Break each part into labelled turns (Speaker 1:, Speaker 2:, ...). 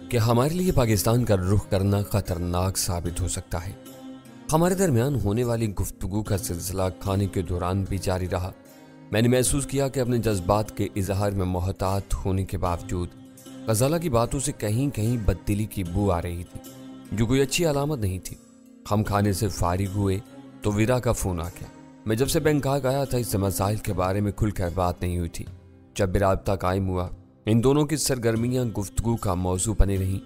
Speaker 1: کہ ہمارے لیے پاکستان کا رخ کرنا خطرناک ثابت ہو سکتا ہے۔ ہمارے درمیان ہونے والی گفتگو کا سلسلہ کھانے کے دوران بھی جاری رہا۔ میں نے محسوس کیا کہ اپنے جذبات کے اظہار میں محتاط ہونے کے باوجود غزالہ کی باتوں سے کہیں کہیں بددلی کی بو آ رہی تھی، جو کوئی اچھی علامت نہیں تھی۔ ہم کھانے سے فارغ ہوئے تو ویرا کا فون آ گیا۔ میں جب سے بینکاک آیا تھا اس سے مسائل کے بارے میں کھل کر بات نہیں ہوئی تھی۔ جب بھی رابطہ قائم ہوا ان دونوں کی سرگرمیاں گفتگو کا موضوع بنی رہیں۔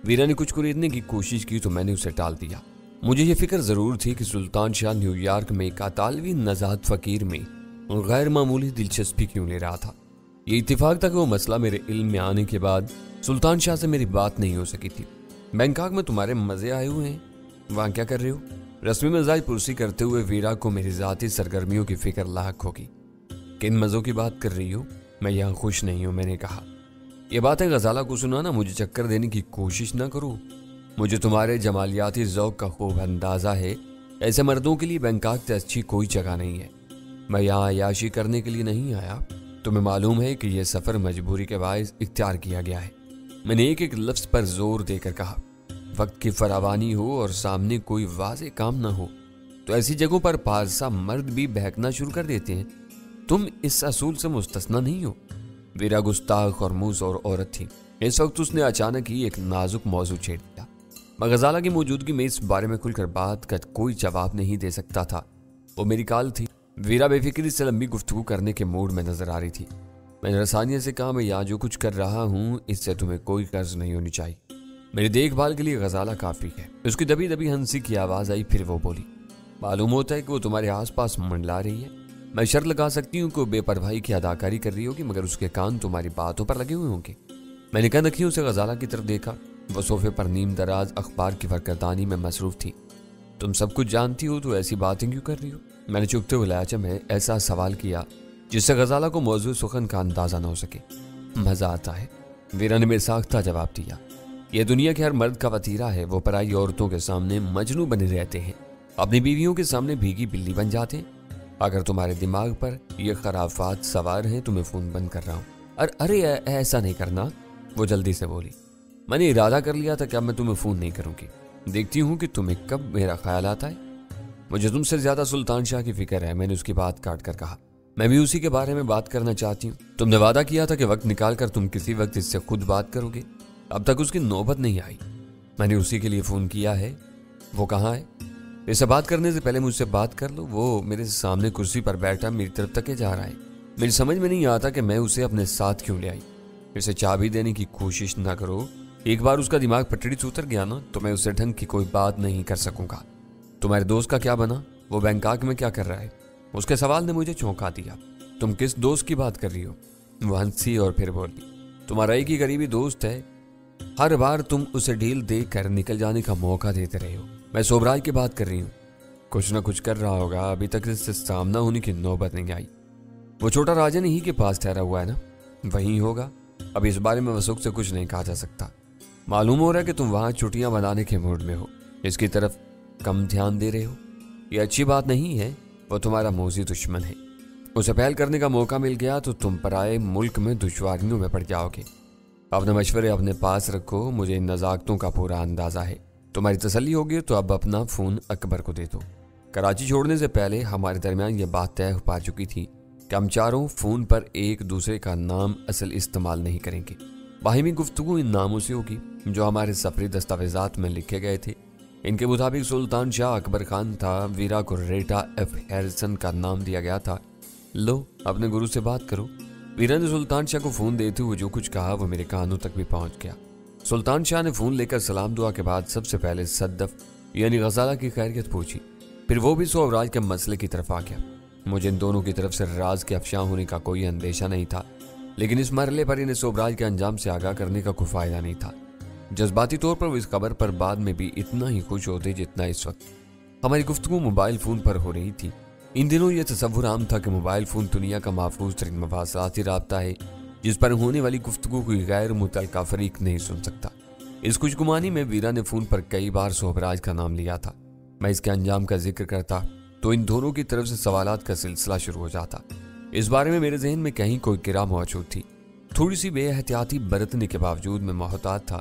Speaker 1: ویرا نے کچھ خریدنے کی کوشش کی تو میں نے اسے ٹال دیا۔ مجھے یہ فکر ضرور تھی کہ سلطان شاہ نیو یارک میں ایک اطالوی نژاد فقیر میں غیر معمولی دلچسپی کیوں لے رہا تھا۔ یہ اتفاق تھا کہ وہ مسئلہ میرے علم میں آنے کے بعد سلطان شاہ سے میری بات نہیں ہو سکی تھی۔ بینکاک میں تمہارے مزے آئے ہوئے ہیں، وہاں کیا کر رہے ہو؟ رسمی مزاج پرسی کرتے ہوئے ویرا کو میری ذاتی سرگرمیوں کی فکر لاحق ہوگی۔ کن مزوں کی بات کر رہی ہو؟ میں یہاں خوش نہیں ہوں، میں نے کہا۔ یہ باتیں غزالہ کو سنانا، مجھے چکر دینے کی کوشش نہ کرو۔ مجھے تمہارے جمالیاتی ذوق کا خوب اندازہ ہے۔ ایسے مردوں کے لیے بینکاک سے اچھی کوئی جگہ نہیں ہے۔ میں یہاں عیاشی کرنے کے لیے نہیں آیا۔ تمہیں معلوم ہے کہ یہ سفر مجبوری کے باعث اختیار کیا گیا ہے۔ میں نے ایک ایک لفظ پر زور دے کر کہا۔ وقت کی فراوانی ہو اور سامنے کوئی واضح کام نہ ہو تو ایسی جگہوں پر پارسا مرد بھی بہکنا شروع کر دیتے ہیں۔ تم اس اصول سے مستثنا نہیں ہو۔ ویرا گستاخ اور موذ عورت تھی۔ اس وقت اس نے اچانک ہی ایک نازک موضوع چھیڑ دیا۔ غزالہ کی موجودگی میں اس بارے میں کھل کر بات کا کوئی جواب نہیں دے سکتا تھا۔ وہ میری کال تھی۔ ویرا بے فکری سے لمبی گفتگو کرنے کے موڈ میں نظر آ رہی تھی۔ میں نے رسانیہ سے کہا، میں یہاں جو کچھ کر رہا ہوں اس سے تمہیں کوئی غرض نہیں ہونی چاہیے۔ میری دیکھ بھال کے لیے غزالہ کافی ہے۔ اس کی دبی دبی ہنسی کی آواز آئی، پھر وہ بولی، معلوم ہوتا ہے کہ وہ تمہارے آس پاس منڈلا رہی ہے۔ میں شرط لگا سکتی ہوں کہ وہ بے پرواہی کی اداکاری کر رہی ہوگی، مگر اس کے کان تمہاری باتوں پر لگے ہوئے ہوں گے۔ میں نے کن اکھیوں سے غزالہ کی طرف دیکھا۔ وہ صوفے پر نیم دراز اخبار کی ورقردانی میں مصروف تھی۔ تم سب کچھ جانتی ہو تو ایسی باتیں کیوں کر رہی ہو؟ میں نے چپتے ہوئے لہجے میں ایسا سوال کیا جس سے غزالہ کو موضوع سخن کا اندازہ نہ ہو سکے۔ مزہ آتا ہے، ویرا نے بے ساختہ جواب دیا۔ یہ دنیا کے ہر مرد کا وتیرہ ہے۔ وہ پرائی عورتوں کے سامنے مجنوں بنے رہتے ہیں، اپنی بیویوں کے سامنے بھیگی بلی بن جاتے ہیں۔ اگر تمہارے دماغ پر یہ خرافات سوار ہیں تو میں فون بند کر رہا ہوں۔ ارے ایسا نہیں کرنا، وہ جلدی سے بولی۔ میں نے ارادہ کر لیا تھا کہ اب میں تمہیں فون نہیں کروں گی۔ دیکھتی ہوں کہ تمہیں کب میرا خیال آتا ہے۔ مجھے تم سے زیادہ سلطان شاہ کی فکر ہے، میں نے اس کی بات کاٹ کر کہا۔ میں بھی اسی کے بارے میں بات کرنا چاہتی ہوں۔ تم نے وعدہ کیا تھا کہ وقت نکال کر تم کسی وقت اس سے خود بات کرو گے، اب تک اس کی نوبت نہیں آئی۔ میں نے اسی کے لیے فون کیا ہے۔ وہ کہاں ہے؟ اس سے بات کرنے سے پہلے مجھ سے بات کر لو۔ وہ میرے سامنے کرسی پر بیٹھا میری طرف تکے جا رہا ہے۔ میری سمجھ میں نہیں آتا کہ میں اسے اپنے ساتھ کیوں لے آئی۔ اسے چابی دینے کی کوشش نہ کرو۔ ایک بار اس کا دماغ پٹڑی سے اتر گیا نا تو میں اسے ڈھنگ کی کوئی بات نہیں کر سکوں گا۔ تمہارے دوست کا کیا بنا؟ وہ بینکاک میں کیا کر رہا ہے؟ اس کے سوال نے مجھے چونکا دیا۔ تم کس دوست کی بات کر رہی ہو؟ وہ ہنسی اور پھر بولی، تمہارا ایک ہی قریبی دوست ہے، ہر بار تم اسے ڈھیل دے کر نکل جانے کا موقع دیتے رہے ہو۔ میں سوبراج کی بات کر رہی ہوں۔ کچھ نہ کچھ کر رہا ہوگا، ابھی تک اس سے سامنا ہونے کی نوبت نہیں آئی۔ وہ چھوٹا راجن ہی کے پاس ٹھہرا ہوا ہے نا، وہیں ہوگا۔ اب اس بارے میں وثوق سے کچھ نہیں کہا جا سکتا۔ معلوم ہو رہا ہے کہ تم وہاں چھٹیاں بنانے کے موڈ میں ہو، اس کی طرف کم دھیان دے رہے ہو۔ یہ اچھی بات نہیں ہے۔ وہ تمہارا موذی دشمن ہے۔ اسے پہل کرنے کا موقع مل گیا تو تم پرائے ملک میں دشواریوں میں پڑ جاؤ گے۔ اپنے مشورے اپنے پاس رکھو، مجھے ان نزاکتوں کا پورا اندازہ ہے۔ تمہاری تسلی ہوگی تو اب اپنا فون اکبر کو دے دو۔ کراچی چھوڑنے سے پہلے ہمارے درمیان یہ بات طے ہو پا چکی تھی کہ ہم چاروں فون پر ایک دوسرے کا نام اصل استعمال نہیں کریں گے۔ باہمی گفتگو ان ناموں سے ہوگی جو ہمارے سفری دستاویزات میں لکھے گئے تھے۔ ان کے مطابق سلطان شاہ اکبر خان تھا، ویرا کو ریٹا ایف ہیریسن کا نام دیا گیا تھا۔ لو، اپنے گرو سے بات کرو۔ ویرا نے سلطان شاہ کو فون دیتے ہوئے جو کچھ کہا وہ میرے کانوں تک بھی پہنچ گیا۔ سلطان شاہ نے فون لے کر سلام دعا کے بعد سب سے پہلے صدف یعنی غزالہ کی خیریت پوچھی، پھر وہ بھی سوبراج کے مسئلے کی طرف آ گیا۔ مجھے ان دونوں کی طرف سے راز کے افشاں ہونے کا کوئی اندیشہ نہیں تھا، لیکن اس مرحلے پر انہیں سوبراج کے انجام سے آگاہ کرنے کا کوئی فائدہ نہیں تھا۔ جذباتی طور پر وہ اس خبر پر بعد میں بھی اتنا ہی خوش ہوتے جتنا اس وقت۔ ہماری گفتگو موبائل فون پر ہو رہی تھی۔ ان دنوں یہ تصور عام تھا کہ موبائل فون دنیا کا محفوظ ترین مواصلاتی رابطہ ہے جس پر ہونے والی گفتگو کوئی غیر متعلقہ فریق نہیں سن سکتا۔ اس خوش گمانی میں ویرا نے فون پر کئی بار سوبراج کا نام لیا تھا۔ میں اس کے انجام کا ذکر کرتا تو ان دونوں کی طرف سے سوالات کا سلسلہ شروع ہو جاتا۔ اس بارے میں میرے ذہن میں کہیں کوئی کرا موجود تھی۔ تھوڑی سی بے احتیاطی برتنے کے باوجود میں محتاط تھا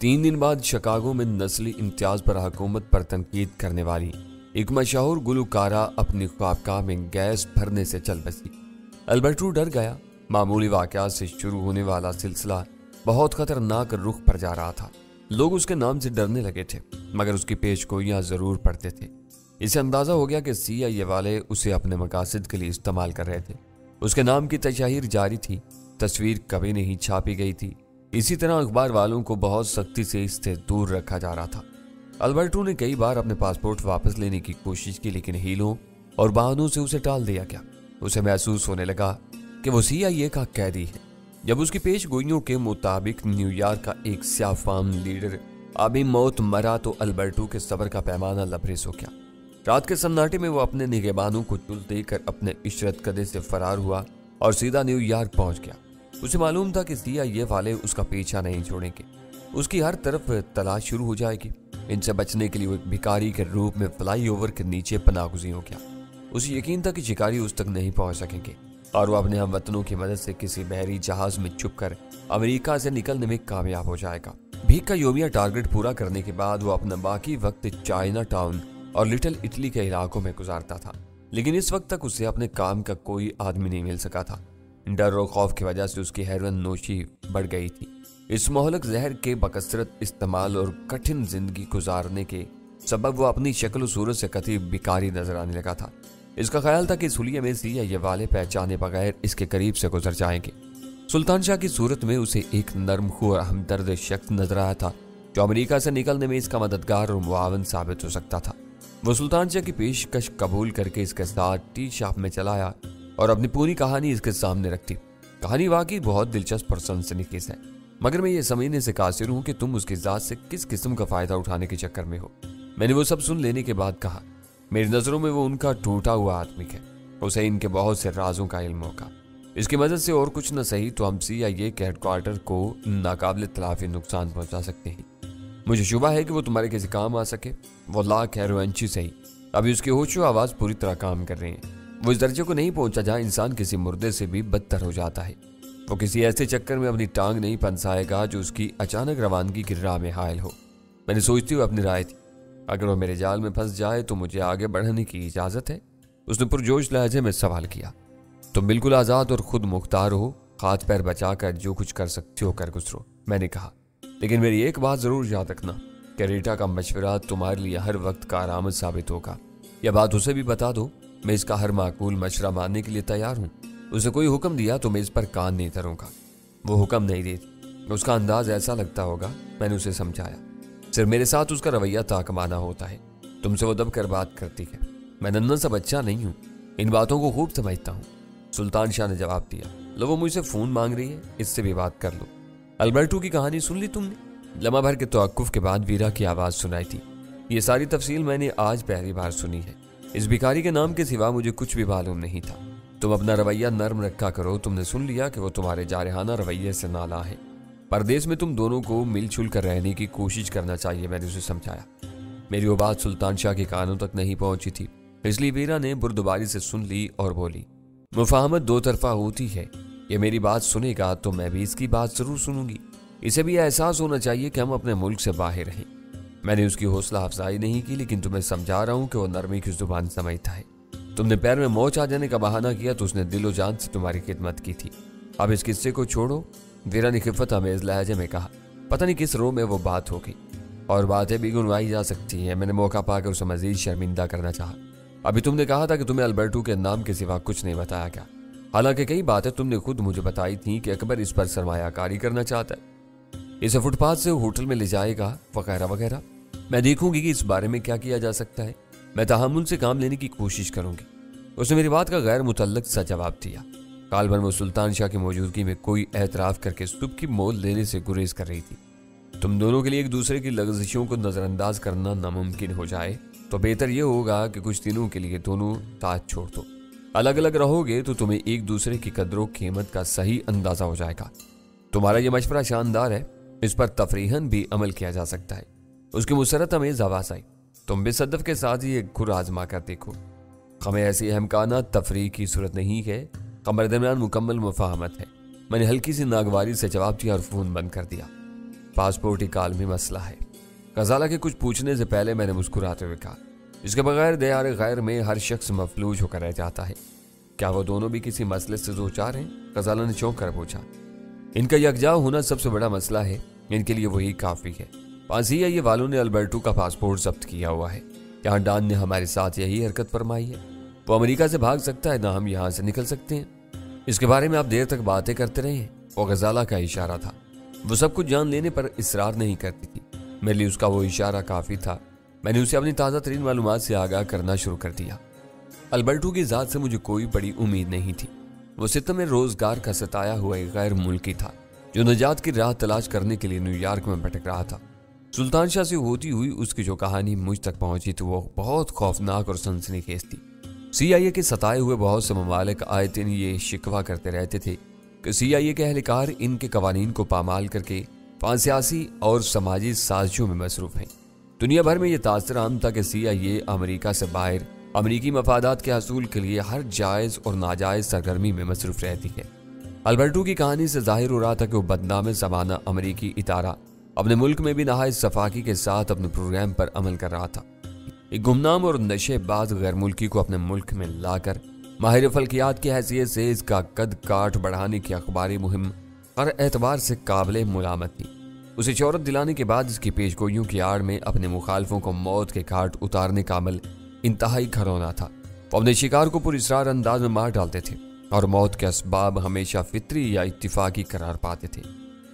Speaker 1: 3 دن بعد شکاگو میں نسلی امتیاز پر حکومت پر تنقید کرنے والی ایک مشہور گلوکارہ اپنی خوابگاہ میں گیس بھرنے سے چل بسی۔ البرٹو ڈر گیا۔ معمولی واقعات سے شروع ہونے والا سلسلہ بہت خطرناک رخ پر جا رہا تھا۔ لوگ اس کے نام سے ڈرنے لگے تھے، مگر اس کی پیش گوئیاں ضرور پڑھتے تھے۔ اسے اندازہ ہو گیا کہ CIA والے اسے اپنے مقاصد کے لیے استعمال کر رہے تھے۔ اس کے نام کی تشہیر جاری تھی، تصویر کبھی نہیں چھاپی گئی تھی۔ اسی طرح اخبار والوں کو بہت سختی سے اس سے دور رکھا جا رہا تھا۔ البرٹو نے کئی بار اپنے پاسپورٹ واپس لینے کی کوشش کی، لیکن ہیلوں اور بہانوں سے اسے ٹال دیا گیا۔ اسے محسوس ہونے لگا کہ وہ CIA کا قیدی ہے۔ جب اس کی پیش گوئیوں کے مطابق نیو یارک کا ایک سیاہ فام لیڈر آبی موت مرا تو البرٹو کے صبر کا پیمانہ لبریز ہو گیا۔ رات کے سناٹے میں وہ اپنے نگہبانوں کو چل دے کر اپنے عشرت قدے سے فرار ہوا اور سیدھا نیو یارک پہنچ گیا۔ اسے معلوم تھا کہ CIA والے اس کا پیچھا نہیں چھوڑیں گے، اس کی ہر طرف تلاش شروع ہو جائے گی۔ ان سے بچنے کے لیے وہ ایک بھکاری کے روپ میں فلائی اوور کے نیچے پناہ گزین ہو گیا۔ اسے یقین تھا کہ شکاری اس تک نہیں پہنچ سکیں گے اور وہ اپنے ہم وطنوں کی مدد سے کسی بحری جہاز میں چھپ کر امریکہ سے نکلنے میں کامیاب ہو جائے گا۔ بھیک کا یومیہ ٹارگٹ پورا کرنے کے بعد وہ اپنا باقی وقت چائنا ٹاؤن اور لٹل اٹلی کے علاقوں میں گزارتا تھا، لیکن اس وقت تک اسے اپنے کام کا کوئی آدمی نہیں مل سکا تھا۔ ڈر اور خوف کی وجہ سے اس کی ہیروئن نوشی بڑھ گئی تھی۔ اس مہلک زہر کے بکثرت استعمال اور کٹھن زندگی گزارنے کے سبب وہ اپنی شکل و صورت سے قطعی بیکاری نظر آنے لگا تھا۔ اس کا خیال تھا کہ اس حلیے میں CIA والے پہچانے بغیر اس کے قریب سے گزر جائیں گے۔ سلطان شاہ کی صورت میں اسے ایک نرم خو اور ہمدرد شخص نظر آیا تھا جو امریکہ سے نکلنے میں اس کا مددگار اور معاون ثابت ہو سکتا تھا۔ وہ سلطان شاہ کی پیشکش قبول کر کے اس کے ساتھ ٹی شاپ میں چلا آیا اور اپنی پوری کہانی اس کے سامنے رکھ دی۔ کہانی واقعی بہت دلچسپ اور سنسنیخیز ہے، مگر میں یہ سمجھنے سے قاصر ہوں کہ تم اس کی ذات سے کس قسم کا فائدہ اٹھانے کے چکر میں ہو۔ میں نے وہ سب سن لینے کے بعد کہا، میری نظروں میں وہ ان کا ٹوٹا ہوا آدمی ہے، اسے ان کے بہت سے رازوں کا علم ہوگا۔ اس کی مدد سے اور کچھ نہ صحیح تو ہم CIA کے ہیڈ کوارٹر کو ناقابل تلافی نقصان پہنچا سکتے ہیں۔ مجھے شبہ ہے کہ وہ تمہارے کسی کام آ سکے۔ وہ لاکھ ہیروئنچی صحیح، ابھی اس کی ہوش و آواز پوری طرح کام کر رہے ہیں۔ وہ اس درجے کو نہیں پہنچا جہاں انسان کسی مردے سے بھی بدتر ہو جاتا ہے۔ وہ کسی ایسے چکر میں اپنی ٹانگ نہیں پھنسائے گا جو اس کی اچانک روانگی کی راہ میں حائل ہو۔ میں نے سوچتی ہوئے اپنی رائے دی، اگر وہ میرے جال میں پھنس جائے تو مجھے آگے بڑھنے کی اجازت ہے؟ اس نے پرجوش لہجے میں سوال کیا۔ تم بالکل آزاد اور خود مختار ہو، ہاتھ پیر بچا کر جو کچھ کر سکتے ہو کر گزرو، میں نے کہا، لیکن میری ایک بات ضرور یاد رکھنا کہ ریٹا کا مشورہ تمہارے لیے ہر وقت کارآمد ثابت ہوگا۔ یہ بات اسے بھی بتا دو، میں اس کا ہر معقول مشورہ ماننے کے لیے تیار ہوں۔ اسے کوئی حکم دیا تو میں اس پر کان نہیں دھروں گا۔ وہ حکم نہیں دیتی، اس کا انداز ایسا لگتا ہوگا، میں نے اسے سمجھایا۔ صرف میرے ساتھ اس کا رویہ تاکمانہ ہوتا ہے، تم سے وہ دب کر بات کرتی ہے۔ میں ننھا سا بچہ نہیں ہوں، ان باتوں کو خوب سمجھتا ہوں۔ سلطان شاہ نے جواب دیا، لو وہ مجھ سے فون مانگ رہی ہے، اس سے بھی بات کر لو۔ البرٹو کی کہانی سن لی تم نے؟ لمحہ بھر کے توقف کے بعد ویرا کی آواز سنائی تھی۔ یہ ساری تفصیل میں نے آج پہلی بار سنی ہے۔ اس بھکاری کے نام کے سوا مجھے کچھ بھی معلوم نہیں تھا۔ تم اپنا رویہ نرم رکھا کرو، تم نے سن لیا کہ وہ تمہارے جارحانہ رویے سے نالاں ہے۔ پردیس میں تم دونوں کو مل جل کر رہنے کی کوشش کرنا چاہیے، میں نے اسے سمجھایا۔ میری وہ بات سلطان شاہ کے کانوں تک نہیں پہنچی تھی، اس لیے ویرا نے بردباری سے سن لی اور بولی، مفاہمت دو طرفہ ہوتی ہے، یہ میری بات سنے گا تو میں بھی اس کی بات ضرور سنوں گی۔ اسے بھی احساس ہونا چاہیے کہ ہم اپنے ملک سے باہر رہیں۔ میں نے اس کی حوصلہ افزائی نہیں کی، لیکن تمہیں سمجھا رہا ہوں کہ وہ نرمی کی زبان سمجھتا ہے۔ تم نے پیر میں موچ آ جانے کا بہانہ کیا تو اس نے دل و جان سے تمہاری خدمت کی تھی۔ اب اس قصے کو چھوڑو، ویرا نے خفت آمیز لہجے میں کہا۔ پتہ نہیں کس رو میں وہ بات ہو گئی، اور باتیں بھی گنوائی جا سکتی ہیں۔ میں نے موقع پا کر اسے مزید شرمندہ کرنا چاہا۔ ابھی تم نے کہا تھا کہ تمہیں البرٹو کے نام کے سوا کچھ نہیں بتایا گیا، حالانکہ کئی باتیں تم نے خود مجھے بتائی تھیں کہ اکبر اس پر سرمایہ کاری کرنا چاہتا ہے، اسے فٹ پاتھ سے ہوٹل میں لے جائے گا وغیرہ وغیرہ۔ میں دیکھوں گی کہ اس بارے میں کیا کیا جا سکتا ہے، میں تحمل سے کام لینے کی کوشش کروں گی۔ اس نے میری بات کا غیر متعلق سا جواب دیا۔ کال بھر وہ سلطان شاہ کی موجودگی میں کوئی اعتراف کر کے صبح کی مول لینے سے گریز کر رہی تھی۔ تم دونوں کے لیے ایک دوسرے کی لغزشوں کو نظر انداز کرنا ناممکن ہو جائے تو بہتر یہ ہوگا کہ کچھ دنوں کے لیے دونوں ساتھ چھوڑ دو۔ الگ الگ رہو گے تو تمہیں ایک دوسرے کی قدر و قیمت کا صحیح اندازہ ہو جائے گا۔ تمہارا یہ مشورہ شاندار ہے، اس پر تفریحاً بھی عمل کیا جا سکتا ہے۔ اس کی مسرت ہمیں آواز آئی، تم بھی صدف کے ساتھ ہی ایک گھر آزما کر دیکھو۔ ہمیں ایسی احمقانہ تفریح کی صورت نہیں ہے، ہمارے درمیان مکمل مفاہمت ہے۔ میں نے ہلکی سی ناگواری سے جواب دیا اور فون بند کر دیا۔ پاسپورٹ ایک عالمی مسئلہ ہے۔ غزالہ کے کچھ پوچھنے سے پہلے میں نے مسکراتے ہوئے کہا، اس کے بغیر دیار غیر میں ہر شخص مفلوج ہو کر رہ جاتا ہے۔ کیا وہ دونوں بھی کسی مسئلے سے دوچار ہیں؟ غزالہ نے چونک کر پوچھا۔ ان کا یکجا ہونا سب سے بڑا مسئلہ ہے، ان کے لیے وہی کافی ہے۔ CIA والوں نے البرٹو کا پاسپورٹ ضبط کیا ہوا ہے۔ یہاں ڈان نے ہمارے ساتھ یہی حرکت فرمائی ہے۔ وہ امریکہ سے بھاگ سکتا ہے، نہ ہم یہاں سے نکل سکتے ہیں۔ اس کے بارے میں آپ دیر تک باتیں کرتے رہے ہیں۔ وہ غزالہ کا اشارہ تھا۔ وہ سب کچھ جان لینے پر اصرار نہیں کرتی تھی۔ میرے لیے اس کا وہ اشارہ کافی تھا۔ میں نے اسے اپنی تازہ ترین معلومات سے آگاہ کرنا شروع کر دیا۔ البرٹو کی ذات سے مجھے کوئی بڑی امید نہیں تھی۔ وہ ستم روزگار کا ستایا ہوا ایک غیر ملکی تھا جو نجات کی راہ تلاش کرنے کے لیے نیو یارک میں بھٹک رہا تھا۔ سلطان شاہ سے ہوتی ہوئی اس کی جو کہانی مجھ تک پہنچی تھی وہ بہت خوفناک اور سنسنی خیز تھی۔ CIA کے ستائے ہوئے بہت سے ممالک آئے دن یہ شکوہ کرتے رہتے تھے کہ CIA کے اہلکار ان کے قوانین کو پامال کر کے سیاسی اور سماجی سازشوں میں مصروف ہیں۔ دنیا بھر میں یہ تاثر عام تھا کہ CIA امریکہ سے باہر امریکی مفادات کے حصول کے لیے ہر جائز اور ناجائز سرگرمی میں مصروف رہتی ہے۔ البرٹو کی کہانی سے ظاہر ہو رہا تھا کہ وہ بدنام زمانہ امریکی ادارہ اپنے ملک میں بھی نہایت صفاقی کے ساتھ اپنے پروگرام پر عمل کر رہا تھا۔ ایک گمنام اور نشے باز غیر ملکی کو اپنے ملک میں لا کر ماہر فلکیات کی حیثیت سے اس کا قد کاٹ بڑھانے کی اخباری مہم ہر اعتبار سے قابل ملامت تھی۔ اسے شہرت دلانے کے بعد اس کی پیشگوئیوں کی آڑ میں اپنے مخالفوں کو موت کے گھاٹ اتارنے کا عمل انتہائی گھرونا تھا۔ وہ اپنے شکار کو پر اسرار انداز میں مار ڈالتے تھے اور موت کے اسباب ہمیشہ فطری یا اتفاقی قرار پاتے تھے۔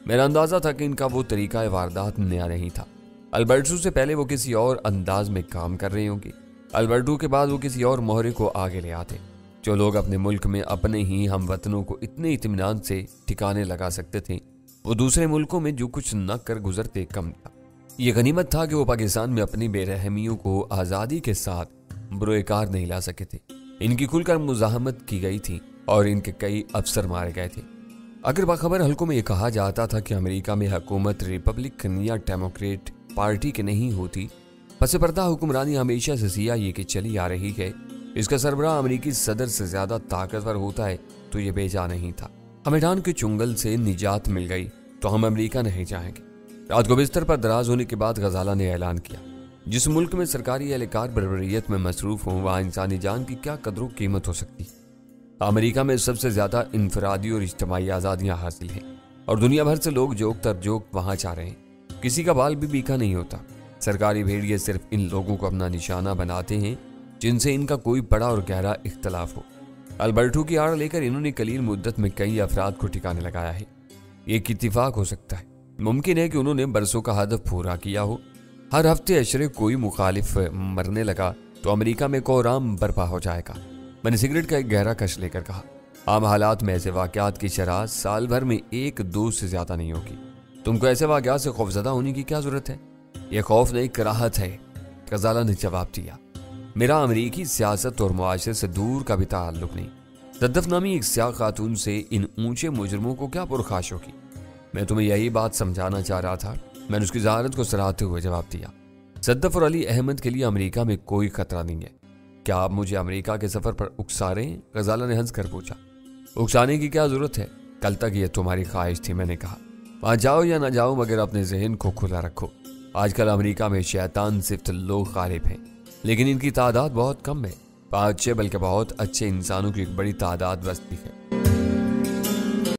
Speaker 1: میرا اندازہ تھا کہ ان کا وہ طریقہ واردات نیا نہیں تھا۔ البرٹو سے پہلے وہ کسی اور انداز میں کام کر رہے ہوں گے۔ البرٹو کے بعد وہ کسی اور مہرے کو آگے لے آتے۔ جو لوگ اپنے ملک میں اپنے ہی ہم وطنوں کو اتنے اطمینان سے ٹھکانے لگا سکتے تھے وہ دوسرے ملکوں میں جو کچھ نہ کر گزرتے کم تھا۔ یہ غنیمت تھا کہ وہ پاکستان میں اپنی بے رحمیوں کو آزادی کے ساتھ بروئے کار نہیں لا سکے تھے۔ ان کی کھل کر مزاحمت کی گئی تھی اور ان کے کئی افسر مارے گئے تھے۔ اگر باخبر حلقوں میں یہ کہا جاتا تھا کہ امریکہ میں حکومت ریپبلکن یا ڈیموکریٹ پارٹی کی نہیں ہوتی، پس پردہ حکمرانی ہمیشہ سے CIA کی چلی آ رہی ہے، اس کا سربراہ امریکی صدر سے زیادہ طاقتور ہوتا ہے، تو یہ بے جا نہیں تھا۔ ہمیں ڈان کے چنگل سے نجات مل گئی تو ہم امریکہ نہیں جائیں گے۔ رات کو بستر پر دراز ہونے کے بعد غزالہ نے اعلان کیا، جس ملک میں سرکاری اہلکار بربریت میں مصروف ہوں وہاں انسانی جان کی کیا قدر و قیمت ہو سکتی۔ امریکہ میں سب سے زیادہ انفرادی اور اجتماعی آزادیاں حاصل ہیں اور دنیا بھر سے لوگ جوک تر جوک وہاں چاہ رہے ہیں۔ کسی کا بال بھی بیکا نہیں ہوتا۔ سرکاری بھیڑیے صرف ان لوگوں کو اپنا نشانہ بناتے ہیں جن سے ان کا کوئی بڑا اور گہرا اختلاف ہو۔ البرٹو کی آڑ لے کر انہوں نے قلیل مدت میں کئی افراد کو ٹھکانے لگایا ہے۔ یہ ایک اتفاق ہو سکتا ہے، ممکن ہے کہ انہوں نے برسوں کا ہدف پورا کیا ہو۔ ہر ہفتے اشرے کوئی مخالف مرنے لگا تو امریکہ میں کوہرام برپا ہو جائے گا۔ میں نے سگریٹ کا ایک گہرا کش لے کر کہا، عام حالات میں ایسے واقعات کی شرح سال بھر میں 1-2 سے زیادہ نہیں ہوگی۔ تم کو ایسے واقعات سے خوفزدہ ہونے کی کیا ضرورت ہے؟ یہ خوف نہیں کراہت ہے، غزالہ نے جواب دیا۔ میرا امریکی سیاست اور معاشرے سے دور کا بھی تعلق نہیں۔ صدف نامی ایک سیاہ خاتون سے ان اونچے مجرموں کو کیا پرخاش ہوگی؟ میں تمہیں یہی بات سمجھانا چاہ رہا تھا، میں نے اس کی ذہانت کو سراہتے ہوئے جواب دیا۔ صدف اور علی احمد کے لیے امریکہ میں کوئی خطرہ نہیں ہے۔ کیا آپ مجھے امریکہ کے سفر پر اکسا رہے ہیں؟ غزالہ نے ہنس کر پوچھا۔ اکسانے کی کیا ضرورت ہے؟ کل تک یہ تمہاری خواہش تھی، میں نے کہا۔ وہاں جاؤ یا نہ جاؤ مگر اپنے ذہن کو کھلا رکھو۔ آج کل امریکہ میں شیطان صفت لوگ غالب ہیں، لیکن ان کی تعداد بہت کم ہے۔ 5-6 بلکہ بہت اچھے انسانوں کی ایک بڑی تعداد بستی ہے۔